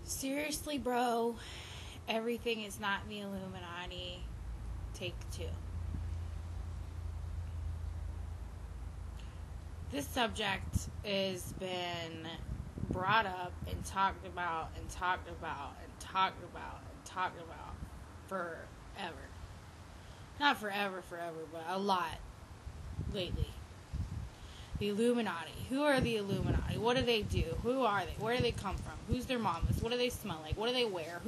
Seriously, bro, everything is not the Illuminati. Take 2. This subject has been brought up and talked about and talked about and talked about and talked about forever. Not forever, but a lot lately. The Illuminati. Who are the Illuminati? What do they do? Who are they? Where do they come from? Who's their mamas? What do they smell like? What do they wear?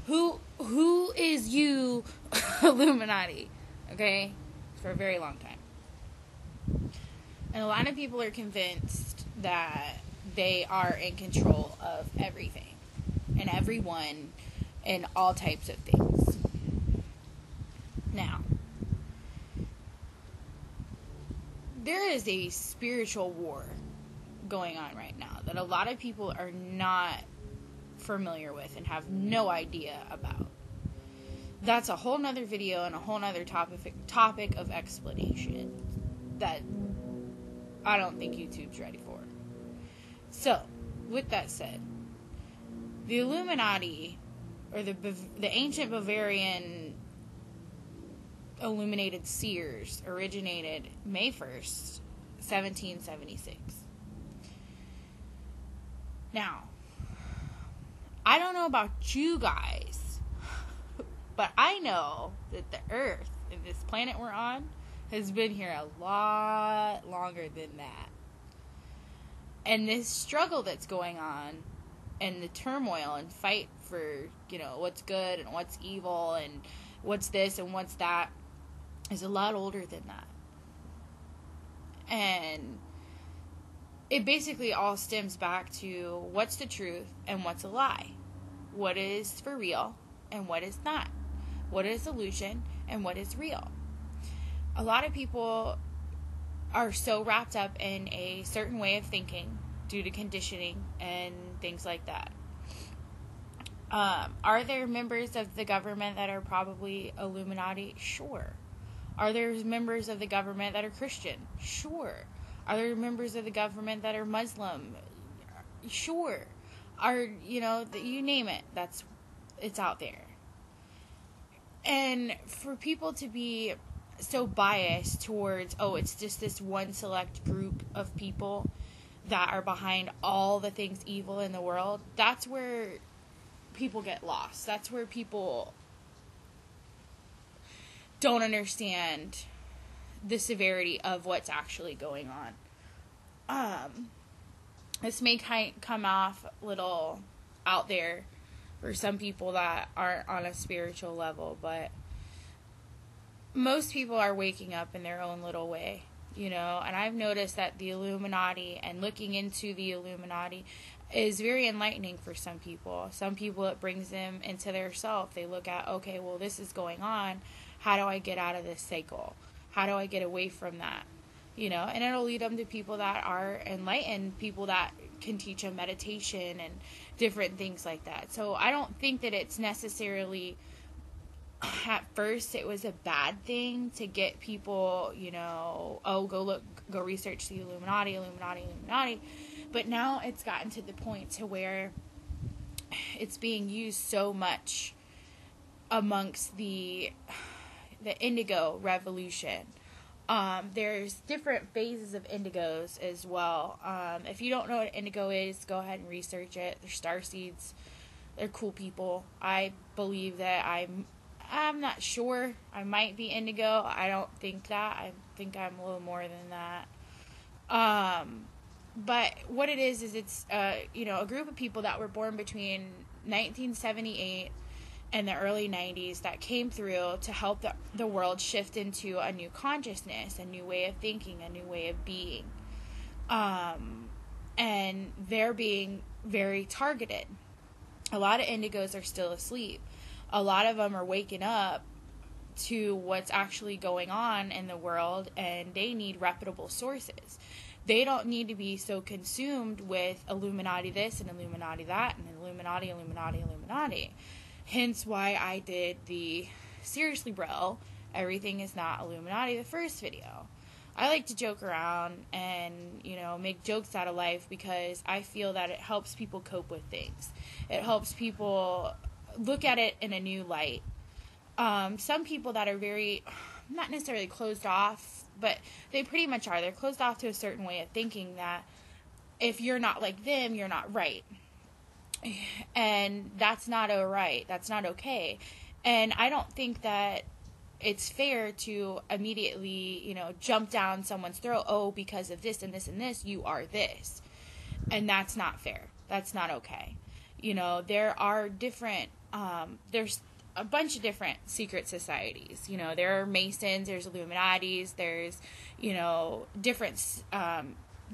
Who is you, Illuminati? Okay? For a very long time. And a lot of people are convinced that they are in control of everything and everyone and all types of things. Now, there is a spiritual war going on right now that a lot of people are not familiar with and have no idea about. That's a whole nother video and a whole nother topic of explanation that I don't think YouTube's ready for. So, with that said, the Illuminati, or the ancient Bavarian illuminated seers, originated May 1st, 1776. Now, I don't know about you guys, but I know that the Earth and this planet we're on has been here a lot longer than that. And this struggle that's going on and the turmoil and fight for, what's good and what's evil and what's this and what's that is a lot older than that. And it basically all stems back to what's the truth and what's a lie. What is for real and what is not. What is illusion and what is real. A lot of people are so wrapped up in a certain way of thinking due to conditioning and things like that. Are there members of the government that are probably Illuminati? Sure. Are there members of the government that are Christian? Sure. Are there members of the government that are Muslim? Sure. You name it. It's out there. And for people to be so biased towards, it's just this one select group of people that are behind all the things evil in the world, that's where people get lost. That's where people don't understand the severity of what's actually going on. This may come off a little out there for some people that aren't on a spiritual level, but most people are waking up in their own little way, and I've noticed that the Illuminati and looking into the Illuminati is very enlightening for some people. Some people, it brings them into their self. They look at, okay, well, this is going on. How do I get out of this cycle? How do I get away from that? And it'll lead them to people that are enlightened, people that can teach them meditation and different things like that. So I don't think that it's necessarily, at first, it was a bad thing to get people, go research the Illuminati. But now it's gotten to the point to where it's being used so much amongst the indigo revolution. There's different phases of indigos as well. If you don't know what indigo is, go ahead and research it. They're starseeds. They're cool people. I believe that I'm not sure. I might be indigo. I don't think that. I think I'm a little more than that. But what it is it's, a group of people that were born between 1978 and the early 90s that came through to help the world shift into a new consciousness, a new way of thinking, a new way of being. And they're being very targeted. A lot of indigos are still asleep. A lot of them are waking up to what's actually going on in the world, and they need reputable sources. They don't need to be so consumed with Illuminati this and Illuminati that and Illuminati. Hence why I did the Seriously Bro, Everything is Not Illuminati, the first video. I like to joke around and, make jokes out of life because I feel that it helps people cope with things. It helps people look at it in a new light. Some people that are very, not necessarily closed off, but they pretty much are. They're closed off to a certain way of thinking that if you're not like them, you're not right. And that's not alright. That's not okay. And I don't think that it's fair to immediately, jump down someone's throat. Oh, because of this and this and this, you are this. And that's not fair. That's not okay. There are different, there's a bunch of different secret societies. There are Masons, there's Illuminatis, there's,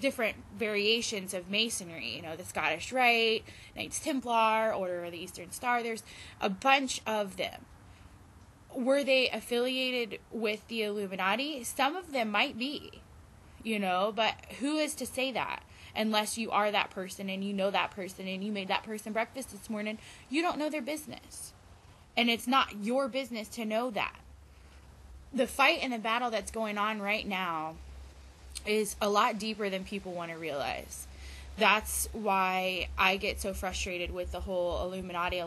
different variations of Masonry, the Scottish Rite, Knights Templar, Order of the Eastern Star. There's a bunch of them. Were they affiliated with the Illuminati? Some of them might be, but who is to say that? Unless you are that person and you know that person and you made that person breakfast this morning, you don't know their business. And it's not your business to know that. The fight and the battle that's going on right now is a lot deeper than people want to realize. That's why I get so frustrated with the whole Illuminati.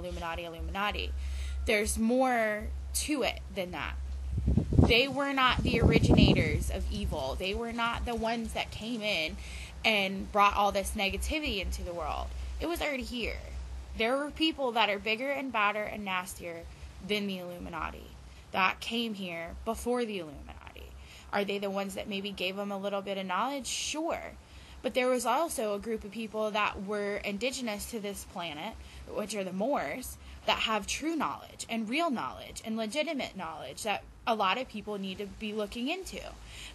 There's more to it than that. They were not the originators of evil. They were not the ones that came in and brought all this negativity into the world. It was already here. There were people that are bigger and badder and nastier than the Illuminati that came here before the Illuminati. Are they the ones that maybe gave them a little bit of knowledge? Sure. But there was also a group of people that were indigenous to this planet, which are the Moors, that have true knowledge and real knowledge and legitimate knowledge that a lot of people need to be looking into,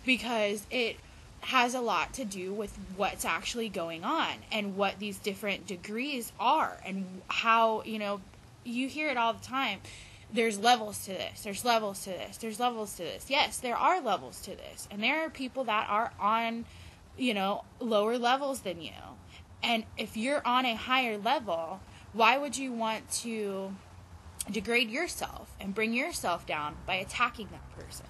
because it has a lot to do with what's actually going on and what these different degrees are and how, you hear it all the time. There's levels to this. There's levels to this. There's levels to this. Yes, there are levels to this. And there are people that are on, lower levels than you. And if you're on a higher level, why would you want to degrade yourself and bring yourself down by attacking that person?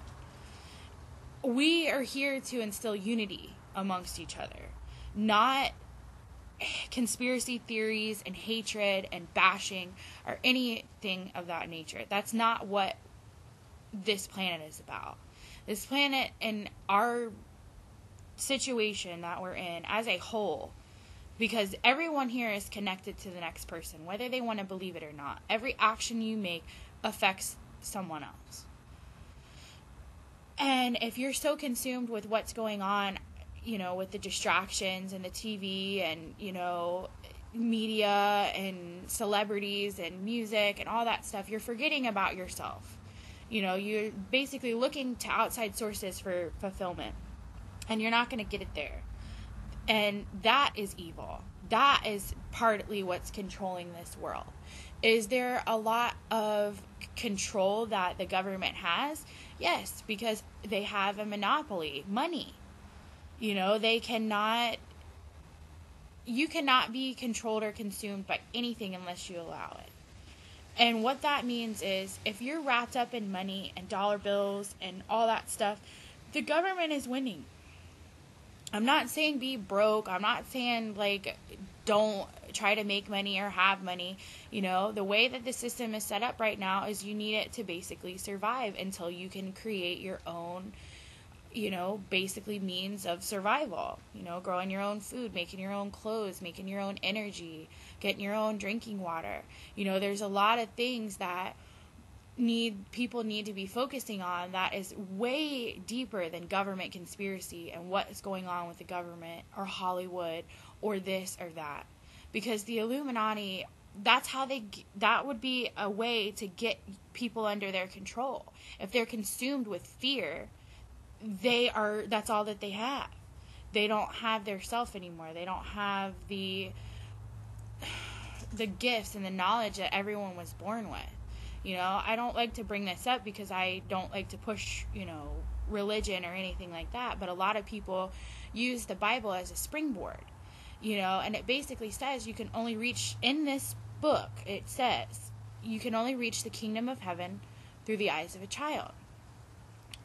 We are here to instill unity amongst each other, not conspiracy theories and hatred and bashing or anything of that nature. That's not what this planet is about. This planet and our situation that we're in as a whole, because everyone here is connected to the next person, whether they want to believe it or not. Every action you make affects someone else. And if you're so consumed with what's going on, with the distractions and the TV and, media and celebrities and music and all that stuff, you're forgetting about yourself. You're basically looking to outside sources for fulfillment, and you're not going to get it there. And that is evil. That is partly what's controlling this world. Is there a lot of control that the government has? Yes, because they have a monopoly, money. You cannot be controlled or consumed by anything unless you allow it. And what that means is, if you're wrapped up in money and dollar bills and all that stuff, the government is winning. I'm not saying be broke. I'm not saying, don't try to make money or have money. The way that the system is set up right now is you need it to basically survive until you can create your own, basically means of survival. Growing your own food, making your own clothes, making your own energy, getting your own drinking water. There's a lot of things that people need to be focusing on that is way deeper than government conspiracy and what is going on with the government or Hollywood or this or that. Because the Illuminati, that would be a way to get people under their control. If they're consumed with fear, that's all that they have. They don't have their self anymore. They don't have the gifts and the knowledge that everyone was born with. I don't like to bring this up because I don't like to push, religion or anything like that. But a lot of people use the Bible as a springboard, and it basically says you can only reach, in this book, it says you can only reach the kingdom of heaven through the eyes of a child.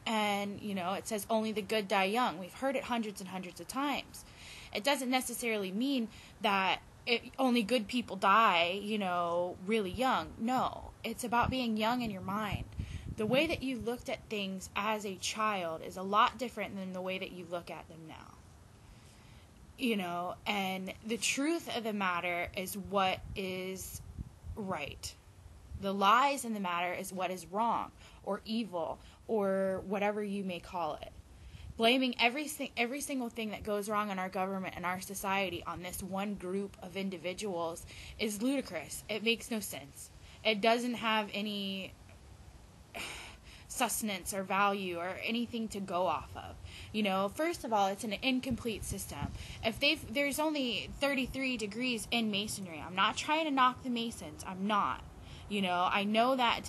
And, it says only the good die young. We've heard it hundreds and hundreds of times. It doesn't necessarily mean that only good people die, really young. No, it's about being young in your mind. The way that you looked at things as a child is a lot different than the way that you look at them now. And the truth of the matter is what is right. The lies in the matter is what is wrong or evil or whatever you may call it. Blaming every single thing that goes wrong in our government and our society on this one group of individuals is ludicrous. It makes no sense. It doesn't have any sustenance or value or anything to go off of. First of all, it's an incomplete system. If there's only 33 degrees in masonry, I'm not trying to knock the masons. I'm not. I know that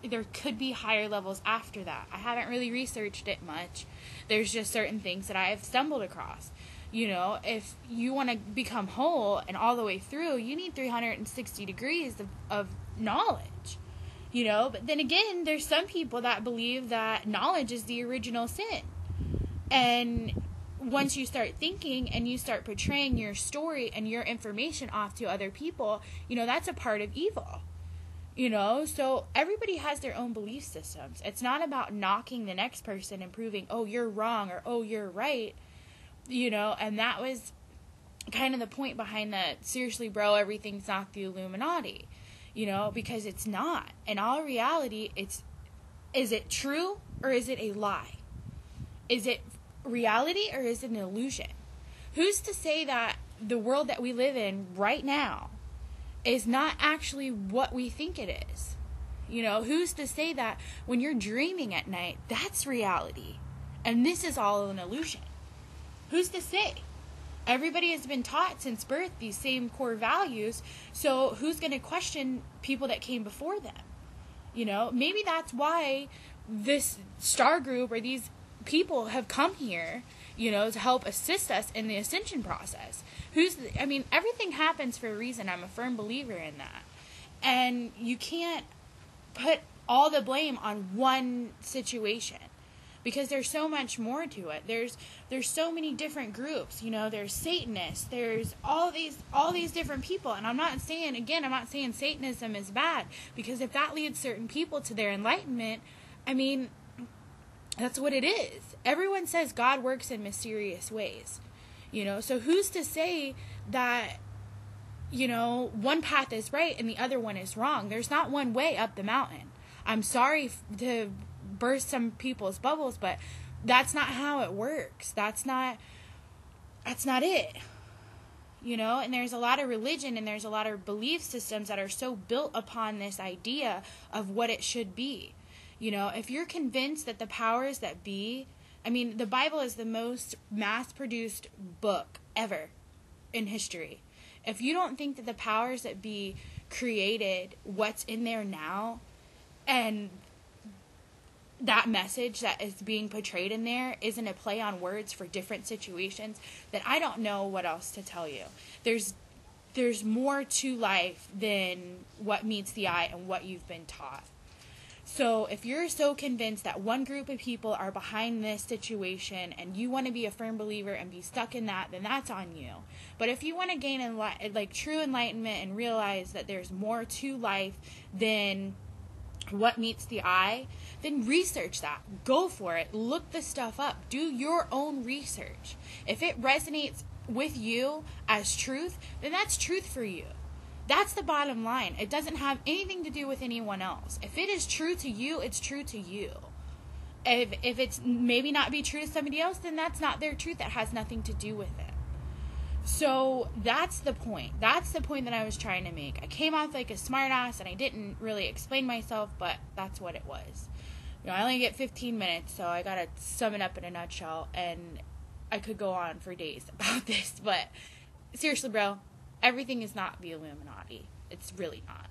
there could be higher levels after that. I haven't really researched it much. There's just certain things that I have stumbled across. If you want to become whole and all the way through, you need 360 degrees of knowledge. But then again, there's some people that believe that knowledge is the original sin. And once you start thinking and you start portraying your story and your information off to other people, that's a part of evil. So everybody has their own belief systems. It's not about knocking the next person and proving, oh, you're wrong or, oh, you're right. And that was kind of the point behind the, seriously, bro, everything's not the Illuminati. Because it's not. In all reality, is it true or is it a lie? Is it reality or is it an illusion? Who's to say that the world that we live in right now is not actually what we think it is? Who's to say that when you're dreaming at night, that's reality and this is all an illusion? Who's to say? Everybody has been taught since birth these same core values, so who's going to question people that came before them? Maybe that's why this star group or these people have come here, to help assist us in the ascension process. Everything happens for a reason. I'm a firm believer in that. And you can't put all the blame on one situation. Because there's so much more to it. There's so many different groups. There's Satanists. There's all these different people. And I'm not saying Satanism is bad. Because if that leads certain people to their enlightenment, that's what it is. Everyone says God works in mysterious ways. So who's to say that, one path is right and the other one is wrong? There's not one way up the mountain. I'm sorry to burst some people's bubbles, but that's not how it works. That's not it. And there's a lot of religion and there's a lot of belief systems that are so built upon this idea of what it should be. If you're convinced that the powers that be, the Bible is the most mass-produced book ever in history. If you don't think that the powers that be created what's in there now, and that message that is being portrayed in there isn't a play on words for different situations, then I don't know what else to tell you. There's more to life than what meets the eye and what you've been taught. So if you're so convinced that one group of people are behind this situation and you want to be a firm believer and be stuck in that, then that's on you. But if you want to gain true enlightenment and realize that there's more to life than what meets the eye, then research that. Go for it. Look the stuff up. Do your own research. If it resonates with you as truth, then that's truth for you. That's the bottom line. It doesn't have anything to do with anyone else. If it is true to you, it's true to you. If it's maybe not be true to somebody else, then that's not their truth. That has nothing to do with it. So that's the point. That's the point that I was trying to make. I came off like a smartass and I didn't really explain myself, but that's what it was. I only get 15 minutes, so I gotta sum it up in a nutshell, and I could go on for days about this, but seriously, bro, everything is not the Illuminati. It's really not.